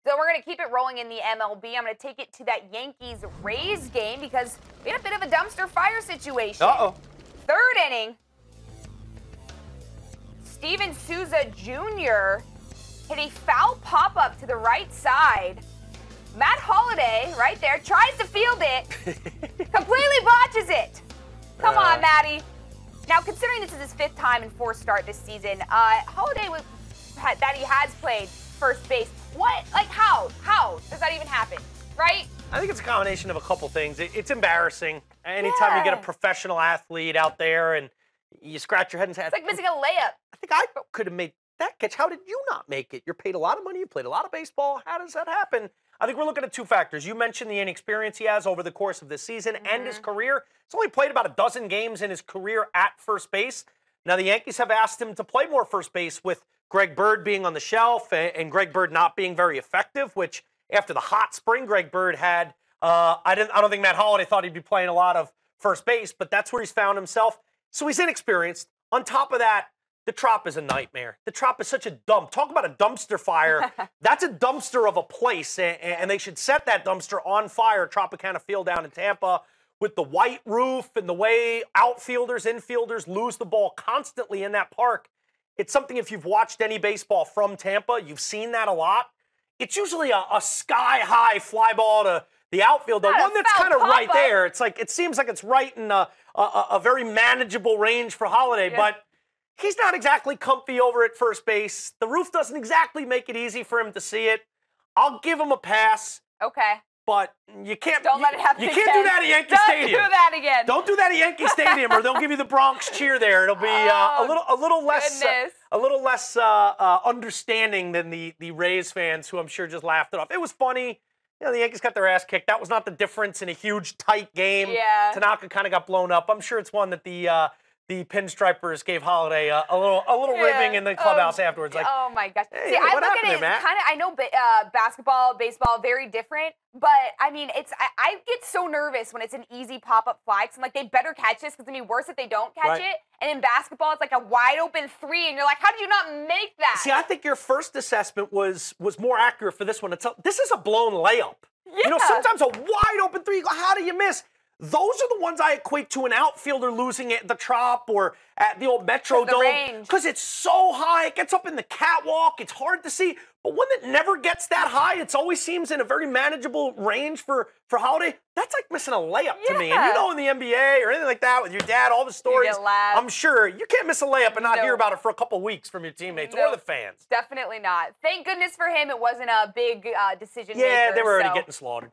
So we're going to keep it rolling in the MLB. I'm going to take it to that Yankees-Rays game because we had a bit of a dumpster fire situation. Uh-oh. Third inning, Steven Souza Jr. hit a foul pop-up to the right side. Matt Holliday, right there, tries to field it, completely botches it. Come on, Matty. Now, considering this is his 5th time in 4 start this season, Holliday that he has played first base. What? Like, how? How does that even happen? Right? I think it's a combination of a couple things. It's embarrassing. Anytime you get a professional athlete out there and you scratch your head and say, it's like missing a layup. I think I could have made that catch. How did you not make it? You're paid a lot of money. You played a lot of baseball. How does that happen? I think we're looking at 2 factors. You mentioned the inexperience he has over the course of this season and his career. He's only played about a dozen games in his career at first base. Now, the Yankees have asked him to play more first base with Greg Bird being on the shelf and Greg Bird not being very effective, which after the hot spring Greg Bird had, I don't think Matt Holliday thought he'd be playing a lot of first base, but that's where he's found himself. So he's inexperienced. On top of that, the Trop is a nightmare. The Trop is such a dump. Talk about a dumpster fire. That's a dumpster of a place, and they should set that dumpster on fire, Tropicana Field down in Tampa, with the white roof and the way outfielders, infielders lose the ball constantly in that park. It's something, if you've watched any baseball from Tampa, you've seen that a lot. It's usually a sky-high fly ball to the outfield, the one that's kind of right there. It's like, it seems like it's right in a very manageable range for Holliday, but he's not exactly comfy over at first base. The roof doesn't exactly make it easy for him to see it. I'll give him a pass. Okay. But you can't. Don't let it happen. You can't do that at Yankee Stadium. Don't do that again. Don't do that at Yankee Stadium, or they'll give you the Bronx cheer there. It'll be a little less understanding than the Rays fans, who I'm sure just laughed it off. It was funny. You know, the Yankees got their ass kicked. That was not the difference in a huge, tight game. Yeah. Tanaka kind of got blown up. I'm sure it's one that the pinstripers gave Holliday a little ribbing in the clubhouse afterwards. Like, oh my gosh! Hey, see, I what look happened at it there, Matt? kind of. I know basketball, baseball, very different. But I mean, I get so nervous when it's an easy pop-up fly. Cause I'm like, they better catch this, because it'd be worse if they don't catch it. And in basketball, it's like a wide open 3, and you're like, how did you not make that? See, I think your first assessment was more accurate for this one. This is a blown layup. Yeah. You know, sometimes a wide open 3, you go, how do you miss? Those are the ones I equate to an outfielder losing at the Trop or at the old Metrodome, because it's so high. It gets up in the catwalk. It's hard to see. But one that never gets that high, it always seems in a very manageable range for Holliday. That's like missing a layup to me. And you know, in the NBA or anything like that with your dad, all the stories, I'm sure you can't miss a layup and not hear about it for a couple weeks from your teammates or the fans. Definitely not. Thank goodness for him, it wasn't a big decision maker. Yeah, they were already getting slaughtered.